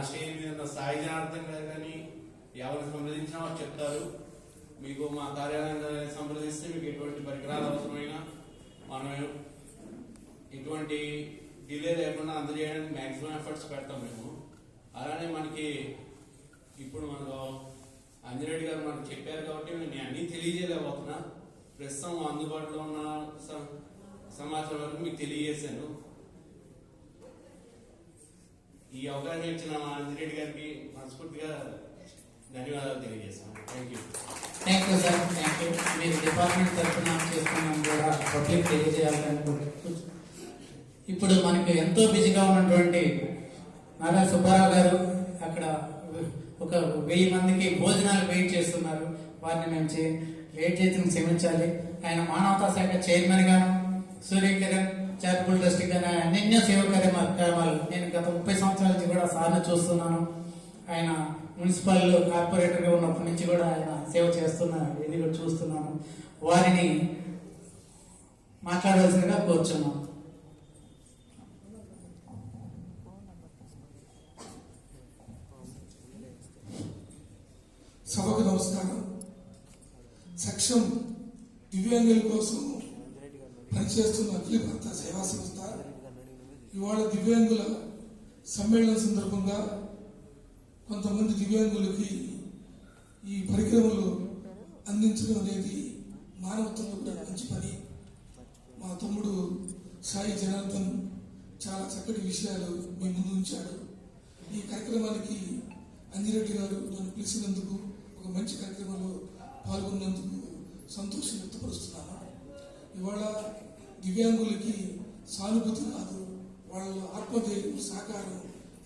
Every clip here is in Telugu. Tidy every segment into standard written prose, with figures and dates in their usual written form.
స్టేజ్ మీద ఉన్న సాయి జనార్దన్ గారు కానీ ఎవరిని సంప్రదించినా వాళ్ళు చెప్తారు. మీకు మా కార్యాలయాన్ని సంప్రదిస్తే మీకు ఎటువంటి పరికరాలు అవసరమైనా మనం ఎటువంటి డిలే లేకుండా అందజేయడానికి మ్యాక్సిమం ఎఫర్ట్స్ పెడతాం మేము. అలానే మనకి ఇప్పుడు మనకు అంజిరెడ్డి గారు మనకు చెప్పారు కాబట్టి నేను అన్నీ తెలియజేయలేకపోతున్నా. ప్రస్తుతం అందుబాటులో ఉన్న సమాచారం వరకు మీకు తెలియజేశాను. ఈ అవకాశం ఇచ్చిన మా అంజిరెడ్డి గారికి మనస్ఫూర్తిగా ధన్యవాదాలు తెలియజేస్తాను. Thank you. Thank you sir, thank you. మీరు డిపార్ట్మెంట్ తరఫున చేస్తున్నాం కూడా పబ్లిక్ తెలియజేయాలనుకుంటున్నాను. ఇప్పుడు మనకి ఎంతో బిజీగా ఉన్నటువంటి నారా సుబ్బారావు గారు అక్కడ ఒక 1000 మందికి భోజనాలు వెయిట్ చేస్తున్నారు. వారిని మేము వెయిట్ చేసి క్షమించాలి. ఆయన మానవతా శాఖ చైర్మన్ గాను, సూర్యకిరణ్ చారిటబుల్ ట్రస్ట్ గానే అన్నిన్య సేవ కార్యక్రమాలు నేను గత 30 సంవత్సరాల నుంచి కూడా సార్ని చూస్తున్నాను. ఆయన మున్సిపల్ కార్పొరేటర్ గా ఉన్నప్పటి నుంచి కూడా ఆయన సేవ చేస్తున్నారు. ఇది కూడా చూస్తున్నాను. వారిని మాట్లాడవలసిందిగా కోరుచున్నాను. సభకు నమస్కారం. సక్షం దివ్యాంగుల కోసం పనిచేస్తున్న అఖిల భారత సేవా సంస్థ ఇవాళ దివ్యాంగుల సమ్మేళనం సందర్భంగా కొంతమంది దివ్యాంగులకి ఈ పరికరములు అందించడం అనేది మానవత్వంలో కూడా మంచి పని. మా తమ్ముడు సాయి జనార్దన్ చాలా చక్కటి విషయాలు మీ ముందు ఉంచాడు. ఈ కార్యక్రమానికి అంజిరెడ్డి గారు నన్ను పిలిచినందుకు, ఒక మంచి కార్యక్రమంలో పాల్గొన్నందుకు సంతోషం వ్యక్తపరుస్తున్నాను. ఇవాళ దివ్యాంగులకి సానుభూతి కాదు, వాళ్ళ ఆత్మధైర్యం, సహకారం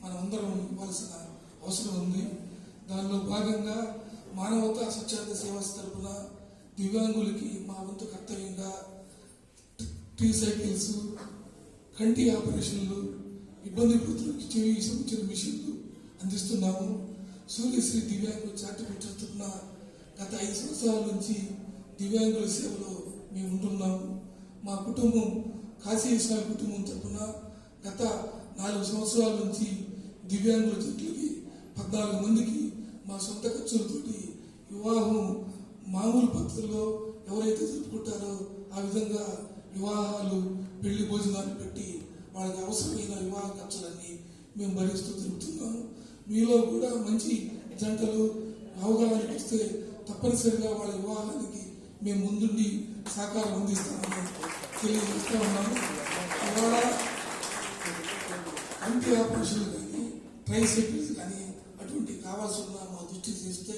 మనం అందరం ఇవ్వాల్సిన అవసరం ఉంది. దానిలో భాగంగా మానవతా స్వచ్ఛంద సేవా తరపున దివ్యాంగులకి మా వంతు కర్తవ్యంగా ట్రీ సైకిల్స్, కంటి ఆపరేషన్లు, ఇబ్బంది పడుతున్న చెవి సంబంధించిన మిషన్లు అందిస్తున్నాము. సూర్యశ్రీ దివ్యాంగుల చారిటబుల్ ట్రస్ట్ తరపున గత 5 సంవత్సరాల నుంచి దివ్యాంగుల సేవలో మేము ఉంటున్నాము. మా కుటుంబం కాశీ స్వామి కుటుంబం తరపున గత 4 సంవత్సరాల నుంచి దివ్యాంగుల జట్లకి 14 మందికి మా సొంత ఖర్చులతోటి వివాహం మామూలు పద్ధతిలో ఎవరైతే జరుపుకుంటారో ఆ విధంగా వివాహాలు, పెళ్లి భోజనాలు పెట్టి వాళ్ళకి అవసరమైన వివాహ ఖర్చులన్నీ మేము భరిస్తూ జరుగుతున్నాము. మీలో కూడా మంచి జంటలు అవగాహనకి వస్తే తప్పనిసరిగా వాళ్ళ వివాహానికి మేము ముందుండి సహకారం అందిస్తామని తెలియజేస్తూ ఉన్నాము. ఇవాళ కంటి ఆపరేషన్లు కానీ, ట్రైసైకిల్స్ కానీ అటువంటి కావాల్సి ఉన్న మా దృష్టి చేస్తే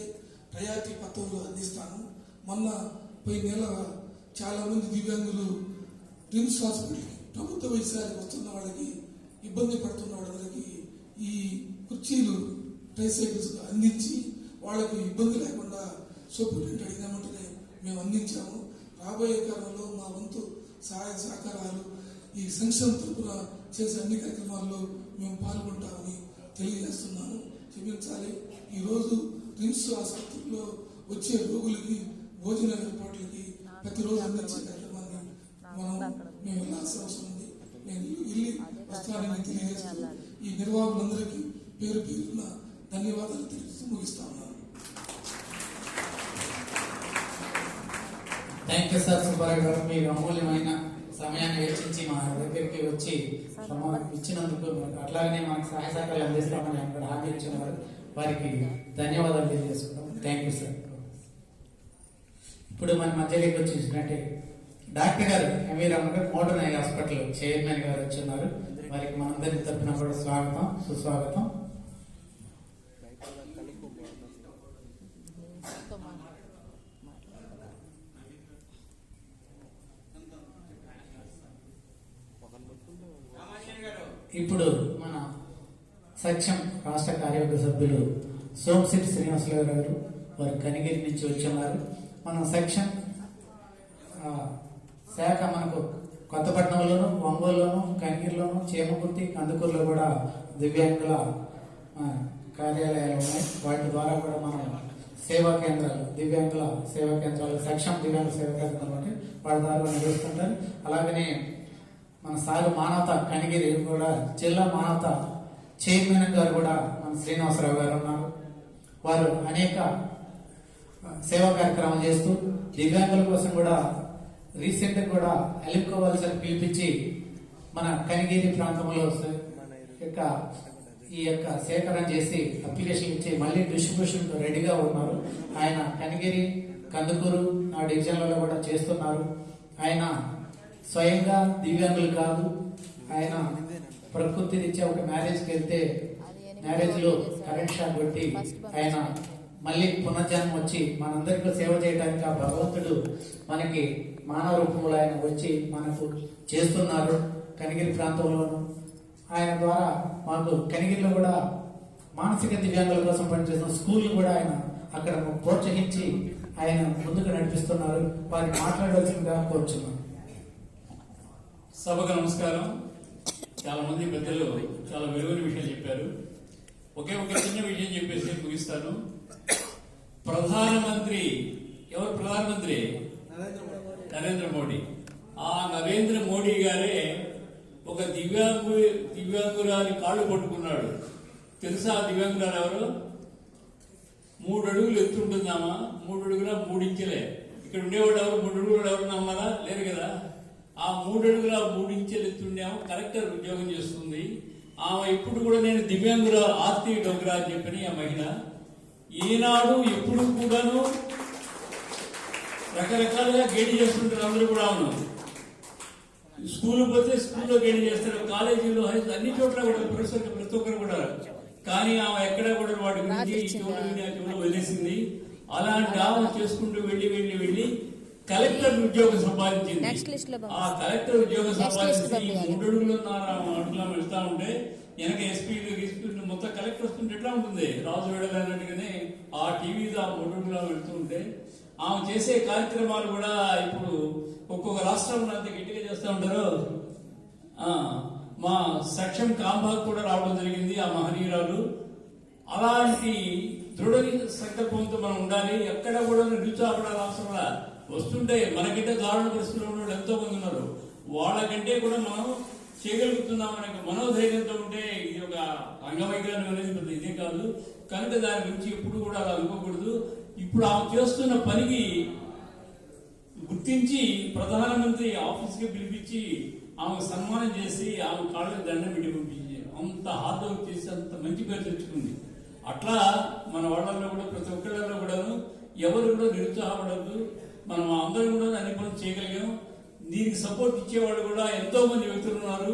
ప్రయారిటీ పత్రంలో అందిస్తాను. మొన్న పోయిన నెల చాలా మంది దివ్యాంగులు రిమ్స్ హాస్పిటల్కి, ప్రభుత్వ వైద్యశాలకు వస్తున్న వాళ్ళకి, ఇబ్బంది పడుతున్న వాళ్ళందరికీ ఈ కుర్చీలు, ట్రైసైకిల్స్ అందించి వాళ్ళకు ఇబ్బంది లేకుండా సూపరింటెండెంట్ అడిగినామంటేనే మేము అందించాము. రాబోయే కాలంలో మా వంతు సహాయ సహకారాలు ఈ సంక్షేమ తరపున చేసే అన్ని కార్యక్రమాల్లో మేము పాల్గొంటామని తెలియజేస్తున్నాను. క్షమించాలి, ఈరోజు రిమ్స్ ఆసుపత్రిలో వచ్చే రోగులకి భోజన ఏర్పాట్లకి ప్రతిరోజు అందించే కార్యక్రమాన్ని మేము వెళ్ళాల్సిన అవసరం ఉంది. నేను వెళ్ళి వస్తానని తెలియజేస్తూ ఈ నిర్వాహకులందరికీ పేరు పేరున ధన్యవాదాలు తెలియజేస్తూ ముగిస్తా ఉన్నాను. థ్యాంక్ యూ సార్ సుబ్బారావు గారు. మీరు అమూల్యమైన సమయాన్ని వెచ్చించి మా దగ్గరికి వచ్చి ఇచ్చినందుకు, అట్లాగనే మనకు సహాయ సహకారాలు అందిస్తామని అక్కడ హామీ ఇచ్చిన వారికి ధన్యవాదాలు తెలియజేసుకుంటాం. Thank you sir. ఇప్పుడు మన మధ్యలోకి వచ్చేసినట్టే డాక్టర్ గారు ఎంవీ రామన్ గారు, మోడర్న్ ఐ హాస్పిటల్ చైర్మన్ గారు వచ్చున్నారు. వారికి మనందరి తరఫున కూడా స్వాగతం, సుస్వాగతం. ఇప్పుడు మన సక్షం రాష్ట్ర కార్యవర్గ సభ్యులు సోమశెట్టి శ్రీనివాసరావు గారు, వారు కనిగిరి నుంచి వచ్చున్నారు. మన సక్షం శాఖ మనకు కొత్తపట్నంలోను, ఒంగోలులోను, కనిగిరిలోను, చేమకుర్తి, కందుకూరులో కూడా దివ్యాంగుల కార్యాలయాలు ఉన్నాయి. వాటి ద్వారా కూడా మనం సేవా కేంద్రాలు, దివ్యాంగుల సేవా కేంద్రాలు, సక్షం దివ్యాంగుల సేవా కేంద్రాలు అంటే వాటి ద్వారా నిర్వహిస్తుంటారు. అలాగనే మన సాగు మానవత కనిగిరి కూడా జిల్లా మానవత చైర్మన్ గారు కూడా మన శ్రీనివాసరావు గారు ఉన్నారు. వారు అనేక సేవా కార్యక్రమాలు చేస్తూ దివ్యాంగుల కోసం కూడా రీసెంట్ కూడా ఎలుపుకోవాల్సిన పిలిపించి మన కనిగిరి ప్రాంతంలో ఈ యొక్క సేకరణ చేసి అప్లికేషన్ ఇచ్చి మళ్ళీ డిస్ట్రిబ్యూషన్ రెడీగా ఉన్నారు. ఆయన కనిగిరి, కందుకూరు ఆ డివిజన్లలో కూడా చేస్తున్నారు. ఆయన స్వయంగా దివ్యాంగులు కాదు, ఆయన ప్రకృతి రీత్యా ఒక మ్యారేజ్కి వెళ్తే మ్యారేజ్ లో కరెంట్ షాక్ కొట్టి ఆయన మళ్ళీ పునర్జన్మ వచ్చి మనందరికీ సేవ చేయడానికి ఆ భగవంతుడు మనకి మానవ రూపంలో ఆయన వచ్చి మనకు చేస్తున్నారు. కనిగిరి ప్రాంతంలోను ఆయన ద్వారా మాకు కనిగిరిలో కూడా మానసిక దివ్యాంగుల కోసం పనిచేస్తున్న స్కూల్ కూడా ఆయన అక్కడ ప్రోత్సహించి ఆయన ముందుకు నడిపిస్తున్నారు. వారిని మాట్లాడవలసిందిగా కోరుచున్నాను. సభకు నమస్కారం. చాలా మంది పెద్దలు చాలా విలువైన విషయాలు చెప్పారు. ఒకే ఒక చిన్న విషయం చెప్పేసి ముగిస్తాను. ప్రధానమంత్రి ఎవరు? ప్రధానమంత్రి నరేంద్ర మోడీ. ఆ నరేంద్ర మోడీ గారే ఒక దివ్యాంగురాలి కాళ్ళు పట్టుకున్నాడు. తెలుసా దివ్యాంగురాలు ఎవరు? 3 అడుగులు ఎత్తుంటుందామా? 3 అడుగుల 3 ఇంచులే. ఇక్కడ ఉండేవాడు ఎవరు? 3 అడుగులు ఎవరు ఉన్నారా? లేరు కదా. ఆ 3 అడుగుల 3 ఇంచులు ఎత్తుండేమో కలెక్టర్ ఉద్యోగం చేస్తుంది. ఆమె ఇప్పుడు కూడా నేను దివ్యాంగుల ఆర్తి డోగ్రా అని చెప్పని ఆ మహిళ ఈనాడు ఎప్పుడు కూడాను రకరకాలుగా గేడి చేస్తుంటారు. అందరూ కూడా అవును. స్కూల్ పోతే స్కూల్లో గేడి చేస్తారు, కాలేజీలో అన్ని చోట్ల కూడా ప్రతి ఒక్కరు కూడా. కానీ ఆమె ఎక్కడ కూడా వాటి గురించి ఈ చెవులో వదిలేసింది. అలాంటి ఆమె చేసుకుంటూ వెళ్ళి కలెక్టర్ ఉద్యోగం సంపాదించింది. ఆ కలెక్టర్ ఉద్యోగం సంపాదించి 3 అడుగులు వెళ్తా ఉంటే వెనక ఎస్పీ మొత్తం కలెక్టర్ వస్తుంటే ఎట్లా ఉంటుంది? రాజు వెళ్ళాలన్నట్టుగానే ఆ టీవీలో ఆ 3 అడుగులు వెళ్తూ ఉంటే ఆమె చేసే కార్యక్రమాలు కూడా ఇప్పుడు ఒక్కొక్క రాష్ట్రంలో అంత గట్టిగా చేస్తూ ఉంటారు. మా సక్షం కాంబాగ్ కూడా రావడం జరిగింది ఆ మహనీయురాలు. అలాంటి దృఢ సంకల్పంతో మనం ఉండాలి. ఎక్కడ కూడా నిరుత్సాహపడాలి అవసరంలా. వస్తుంటే మనకంటే దారుణ పరిస్థితుల్లో ఉన్న ఎంతో మంది ఉన్నారు. వాళ్ళకంటే కూడా మనం చేయగలుగుతున్నాం అనే మనోధైర్యంతో ఉంటే ఇది ఒక అంగవైకల్యం అనేది పెద్ద ఇదే కాదు. కనుక దాని గురించి ఎప్పుడు కూడా అలా అనుకోకూడదు. ఇప్పుడు ఆమె చేస్తున్న పనికి గుర్తించి ప్రధానమంత్రి ఆఫీస్కి పిలిపించి ఆమెకు సన్మానం చేసి ఆమె కాళ్ళకి దండం పెట్టి పంపించి అంత హార్డ్ వర్క్ చేసి అంత మంచి పేరు తెచ్చుకుంది. అట్లా మన వాళ్ళల్లో కూడా ప్రతి ఒక్కళ్ళలో కూడాను ఎవరు కూడా నిరుత్సాహపడద్దు. మనం అందరం కూడా అన్ని పనులు చేయగలిగాం. దీనికి సపోర్ట్ ఇచ్చేవాళ్ళు కూడా ఎంతో మంది వ్యక్తులు ఉన్నారు.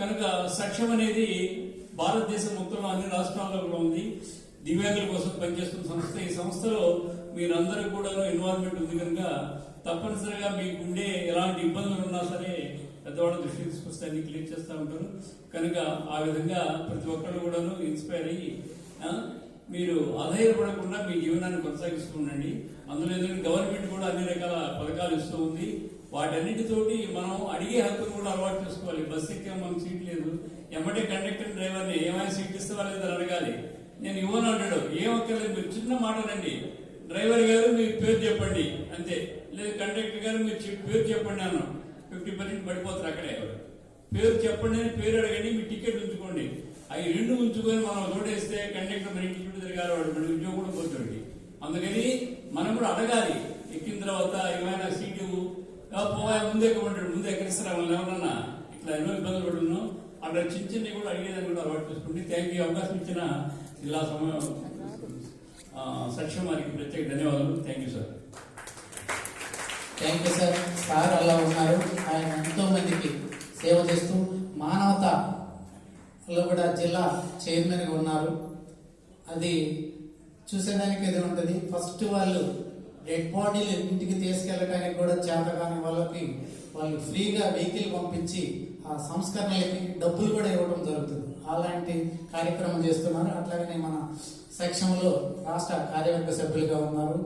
కనుక సక్షం అనేది భారతదేశం మొత్తంలో అన్ని రాష్ట్రాల్లో కూడా ఉంది. దివ్యాంగుల కోసం పనిచేస్తున్న సంస్థ. ఈ సంస్థలో మీరందరూ కూడా ఇన్వాల్వ్మెంట్ ఉంది కనుక తప్పనిసరిగా మీకుండే ఎలాంటి ఇబ్బందులు ఉన్నా సరే పెద్దవాళ్ళ దృష్టికి తీసుకొస్తే అన్ని క్లియర్ చేస్తూ ఉంటారు. కనుక ఆ విధంగా ప్రతి ఒక్కరు కూడాను ఇన్స్పైర్ అయ్యి మీరు ఆధారపడకుండా మీ జీవనాన్ని కొనసాగిస్తూ ఉండండి. అందులో ఏంటంటే గవర్నమెంట్ కూడా అన్ని రకాల పథకాలు ఇస్తూ ఉంది. వాటన్నిటితోటి మనం అడిగే హక్కును కూడా అలవాటు చేసుకోవాలి. బస్సు ఎక్కే మనకు సీట్ లేదు, ఎమ్మటే కండక్టర్ డ్రైవర్ని ఏమైనా సీట్ ఇస్తావా లేదని అడగాలి. నేను ఇవ్వను అంటాడు. ఏం అక్కర్లేదు, మీరు చిన్న మాట రండి, డ్రైవర్ గారు మీరు పేరు చెప్పండి అంతే, లేదు కండక్టర్ గారు మీరు పేరు చెప్పండి అన్నాను. 50% పడిపోతారు అక్కడే. పేరు చెప్పండి అని పేరు అడగండి, మీ టికెట్ ఉంచుకోండి. అవి 2 ఉంచుకొని మనం తోడేస్తే కండక్టర్ మన ఇంటి చుట్టూ తిరగాలి, వాడు మన ఉద్యోగం కూడా పోతాడు. అందుకని మనం కూడా అడగాలి. ఎక్కిన తర్వాత ఏమైనా సీటు పోయా ముందు ఎక్కమంటాడు, ముందు ఎక్కడిస్తారా వాళ్ళు ఎవరన్నా ఇట్లా ఎన్నో ఇబ్బందులు పడుతున్నాం. అట్లా చిన్న కూడా అడిగేదాన్ని కూడా అలవాటు చేసుకోండి. Thank you. అవకాశం ఇచ్చిన జిల్లా సక్షం వారికి ప్రత్యేక ధన్యవాదాలు. Thank you sir. Thank you sir. Sir అలా ఉన్నారు. ఆయన ఎంతో మందికి సేవ చేస్తూ మానవతలో కూడా జిల్లా చైర్మన్గా ఉన్నారు. అది చూసేదానికి ఇది ఉంటుంది. ఫస్ట్ వాళ్ళు డెడ్ బాడీలు ఇంటికి తీసుకెళ్ళడానికి కూడా చేత కాని వాళ్ళకి వాళ్ళు ఫ్రీగా వెహికల్ పంపించి ఆ సంస్కరణలకి డబ్బులు కూడా ఇవ్వడం జరుగుతుంది. అలాంటి కార్యక్రమం చేస్తున్నారు. అట్లాగనే మన సెక్షన్లో రాష్ట్ర కార్యవర్గ సభ్యులుగా ఉన్నారు.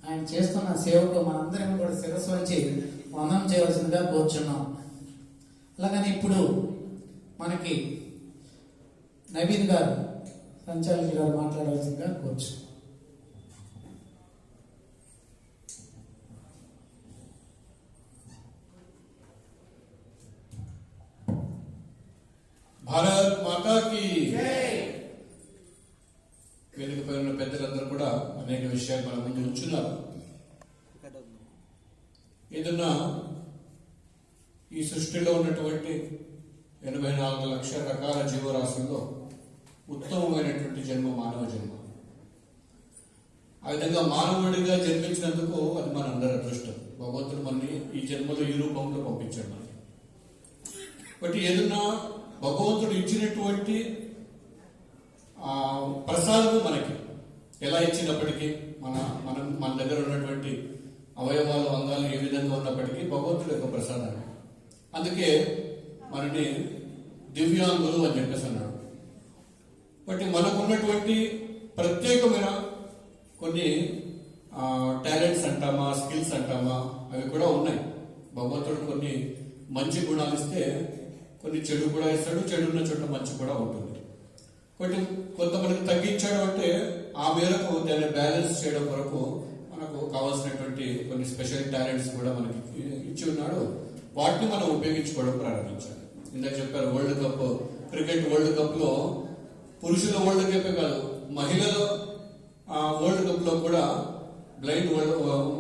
ఆయన చేస్తున్న సేవకు మనందరం కూడా శిరస్సు వచ్చి వందనం చేయవలసిందిగా కోరుచున్నాం. అలాగని ఇప్పుడు మనకి నవీన్ గారు సంచాలకులు గారు మాట్లాడవలసిందిగా కోరుచు. भारत माता की అనేక విషయాలు మన ముందు ఉంచున్నారు. ఏదన్నా ఈ సృష్టిలో ఉన్నటువంటి 84 లక్షల రకాల జీవరాశుల్లో ఉత్తమమైనటువంటి జన్మ మానవ జన్మ. ఆ విధంగా మానవుడిగా జన్మించినందుకు అది మనందరి అదృష్టం. భగవంతుడు మనని ఈ జన్మలో ఈ రూపంలో పంపించాడు మనకి. బట్ ఏదన్నా భగవంతుడు ఇచ్చినటువంటి ప్రసాదము మనకి ఎలా ఇచ్చినప్పటికీ మన దగ్గర ఉన్నటువంటి అవయవాలు అంగాలు ఏ విధంగా ఉన్నప్పటికీ భగవంతుడు యొక్క ప్రసాదాన్ని. అందుకే మనని దివ్యాంగులు అని చెప్పేసి అన్నాడు. బట్ మనకున్నటువంటి ప్రత్యేకమైన కొన్ని టాలెంట్స్ అంటామా, స్కిల్స్ అంటామా, అవి కూడా ఉన్నాయి. భగవంతుడు కొన్ని మంచి గుణాలు ఇస్తే కొన్ని చెడు కూడా ఇస్తాడు. చెడు ఉన్న చోట మంచి కూడా ఉంటుంది. కొంతమందికి తగ్గించాడు అంటే ఆ మేరకు దాన్ని బ్యాలెన్స్ చేయడం కొరకు మనకు కావాల్సినటువంటి కొన్ని స్పెషల్ టాలెంట్స్ కూడా మనకి ఇచ్చి ఉన్నాడు. వాటిని మనం ఉపయోగించుకోవడం ప్రారంభించాలి. ఇందాక చెప్పారు world cup, cricket world cup లో పురుషుల వరల్డ్ కప్ కాదు, మహిళల వరల్డ్ కప్ లో కూడా, బ్లైండ్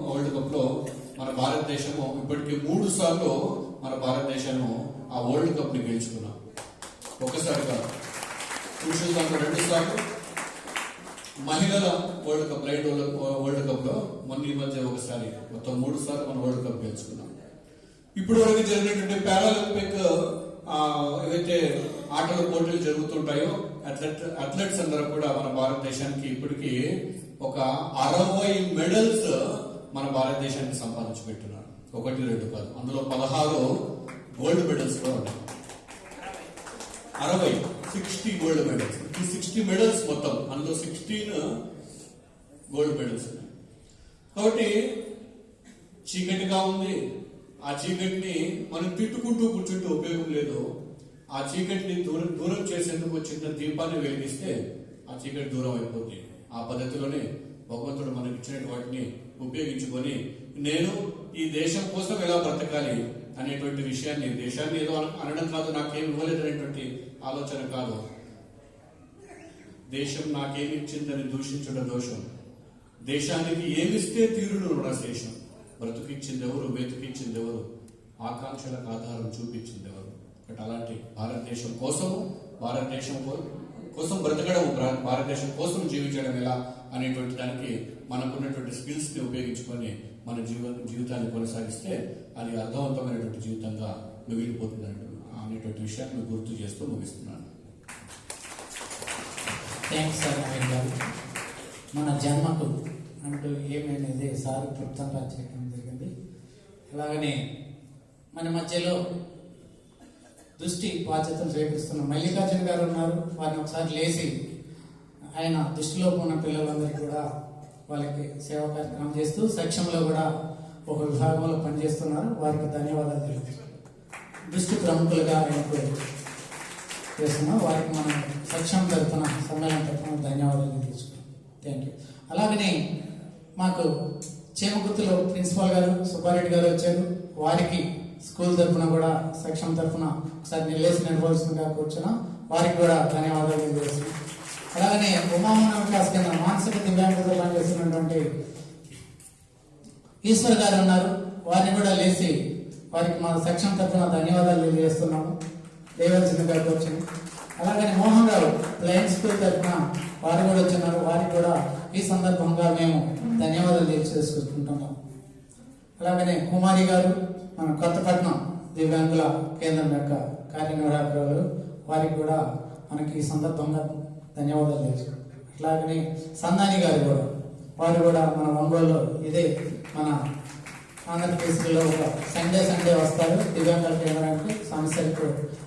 వరల్డ్ కప్ లో మన భారతదేశము ఇప్పటికీ 3 సార్లు మన భారతదేశము ఆ వరల్డ్ కప్ ని గెలుచుకున్నాం. ఒకసారి కాదు, పురుషుల దాంట్లో 2 సార్లు, మహిళల world cup, blind world cup లో మొన్న ఈ మధ్య ఒకసారి, మొత్తం 3 సార్లు మన వరల్డ్ కప్ గెలుచుకున్నాం. ఇప్పుడు వరకు జరిగినటువంటి పారాలింపిక్ ఏవైతే ఆటల పోటీలు జరుగుతుంటాయో అథ్లెట్స్ అందరూ కూడా మన భారతదేశానికి ఇప్పటికీ ఒక 60 మెడల్స్ మన భారతదేశానికి సంపాదించి పెట్టున్నారు. 1, 2 కాదు, అందులో 16 గోల్డ్ మెడల్స్ కూడా ఉన్నాయి. 60 గోల్డ్ మెడల్స్. ఈ 60 మెడల్స్ మొత్తం, అందులో 16 గోల్డ్ మెడల్స్ ఉన్నాయి. కాబట్టి చీకటిగా ఉంది, ఆ చీకటిని మనం తిట్టుకుంటూ కూర్చుంటూ ఉపయోగం లేదు. ఆ చీకటిని దూరం చేసేందుకు చిన్న దీపాన్ని వెలిగిస్తే ఆ చీకటి దూరం అయిపోతుంది. ఆ పద్ధతిలోనే భగవంతుడు మనకి ఇచ్చిన వాటిని ఉపయోగించుకొని నేను ఈ దేశం కోసం ఎలా బ్రతకాలి అనేటువంటి విషయాన్ని, దేశాన్ని ఏదో అనడం కాదు, నాకేం ఇవ్వలేదు అనేటువంటి ఆలోచన కాదు. దేశం నాకేమి ఇచ్చిందని దూషించడం దోషం. దేశానికి ఏమిస్తే తీరును రుణశేషం. బ్రతుకిచ్చింది ఎవరు, వెతుకిచ్చింది ఎవరు, ఆకాంక్షలకు ఆధారం చూపించింది ఎవరు. బట్ అలాంటి భారతదేశం కోసము, భారతదేశం కోసం బ్రతకడం, భారతదేశం కోసం జీవించడం ఎలా అనేటువంటి దానికి మనకున్నటువంటి స్కిల్స్ ని ఉపయోగించుకొని మన జీవితాన్ని కొనసాగిస్తే అది అర్థవంతమైనటువంటి జీవితంగా మిగిలిపోతుంది అనేటువంటి విషయాన్ని గుర్తు చేస్తూ ముగిస్తున్నాను. Thanks sir. మన జన్మకు అంటూ ఏమైనది సార్ క్లుప్తంగా చేయడం జరిగింది. అలాగనే మన మధ్యలో దృష్టి బాధ్యతలు స్వీకరిస్తున్న మల్లికార్జున గారు ఉన్నారు. వారిని ఒకసారి లేచి ఆయన దృష్టిలో ఉన్న పిల్లలందరికీ కూడా వాళ్ళకి సేవా కార్యక్రమం చేస్తూ సక్షంలో కూడా ఒక విభాగంలో పనిచేస్తున్నారు. వారికి ధన్యవాదాలు తెలుపుతున్నాం. దృష్టి ప్రముఖులుగా ఆయనకు చేస్తున్నాం. వారికి మనం సక్షం తరఫున, సమ్మేళనం తరఫున ధన్యవాదాలు తెలుసుకున్నాం. Thank you. అలాగనే మాకు చేమగుర్తులో ప్రిన్సిపాల్ గారు సుబ్బారెడ్డి గారు వచ్చారు. వారికి స్కూల్ తరఫున కూడా, సెక్షన్ తరఫున ఒకసారి నిలేసి నిలవలసిందిగా కూర్చున్నాం. వారికి కూడా ధన్యవాదాలు తెలియజేస్తున్నాం. అలాగనే ఉమామన వికాస్ కింద మానసిక దివ్యాంగులతో పనిచేస్తున్నటువంటి ఈశ్వర్ గారు ఉన్నారు. వారిని కూడా లేచి వారికి మా సెక్షన్ తరఫున ధన్యవాదాలు తెలియజేస్తున్నాము. దేవలసిందిగా కూర్చుని. అలాగనే మోహన్ రావు ప్లైన్ స్కూల్ తరఫున వారు కూడా వచ్చినారు. వారికి కూడా ఈ సందర్భంగా మేము ధన్యవాదాలు తెలియజేసుకుంటున్నాం. అలాగనే కుమారి గారు మన కొత్తపట్నం దివ్యాంగుల కేంద్రం యొక్క కార్యనిర్వాహకులు, వారికి కూడా మనకి ఈ సందర్భంగా ధన్యవాదాలు తెలుసుకుంటాం. అట్లాగనే సందాని గారు కూడా, వారు కూడా మన ఒంగోలులో ఇదే మన ఆంధ్రప్రదేశ్లో ఒక సండే వస్తారు దివ్యాంగుల కేంద్రానికి, సమస్యలకు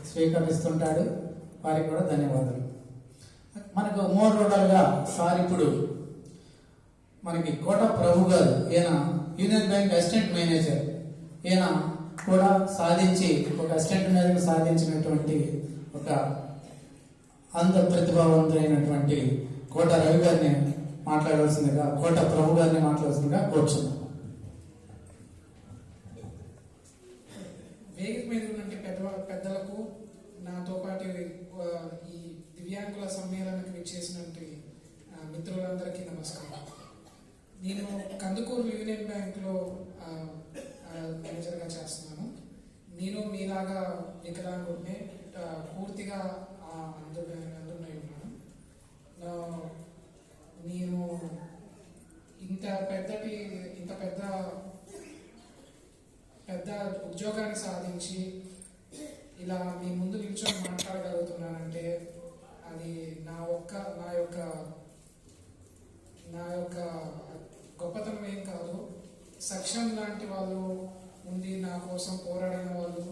స్వీకరిస్తుంటాడు. వారికి కూడా ధన్యవాదాలు. మనకు మోర్ రోడల్గా సార్ ఇప్పుడు మనకి కోట ప్రభు గారు, ఈయన యూనియన్ బ్యాంక్ అసిస్టెంట్ మేనేజర్, ఈయన కూడా సాధించి ఒక అసిస్టెంట్ మేనేజర్ సాధించినటువంటి ఒక అంత ప్రతిభావంతులైనటువంటి కోట రవి గారిని మాట్లాడవలసిందిగా, కోట ప్రభు గారిని మాట్లాడాల్సిందిగా కోరుచున్నాం. వేదిక మీద ఉన్నటువంటి పెద్దలకు, నాతో పాటు ఈ దివ్యాంగుల సమ్మేళనానికి విచ్చేసినటువంటి మిత్రులందరికీ నమస్కారం. నేను కందుకూరు యూనియన్ బ్యాంక్లో మేనేజర్గా చేస్తున్నాను. నేను మీలాగా వికలాంగుడిని, పూర్తిగా అందులో ఉన్నాను. నేను ఇంత పెద్ద ఉద్యోగాన్ని సాధించి ఇలా మీ ముందు నిల్చొని మాట్లాడగలుగుతున్నానంటే అది నా యొక్క గొప్పతనం ఏం కాదు. సక్షం లాంటి వాళ్ళు ఉండి నా కోసం పోరాడిన వాళ్ళు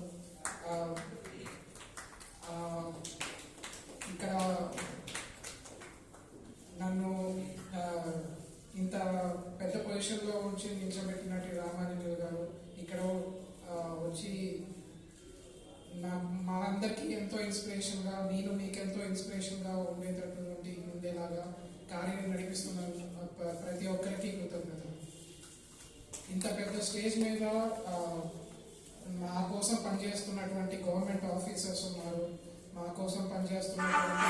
ఇక్కడ నన్ను ఇంత పెద్ద పొజిషన్లో ఉంచి నిల్చోబెట్టినట్టు రామానుజులు గారు ఇక్కడ వచ్చి మా అందరికీ ఎంతో ఇన్స్పిరేషన్గా, నేను మీకెంతో ఇన్స్పిరేషన్గా ఉండేలాగా కార్యం నడిపిస్తున్నాను. ప్రతి ఒక్కరికి కృతజ్ఞతలు. ఇంత పెద్ద స్టేజ్ మీద మా కోసం పనిచేస్తున్నటువంటి గవర్నమెంట్ ఆఫీసర్స్ ఉన్నారు, మా కోసం పనిచేస్తున్నటువంటి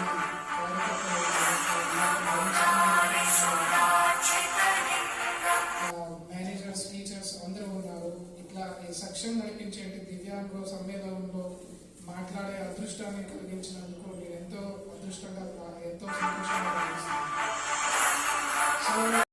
మేనేజర్స్, టీచర్స్ అందరూ ఉన్నారు. ఇట్లా ఈ సక్షం నడిపించేటి దివ్యాంగుల సమ్మేళనంలో మాట్లాడే అదృష్టాన్ని కలిగించినందుకు నేను ఎంతో సంతోషంగా భావిస్తున్నాను.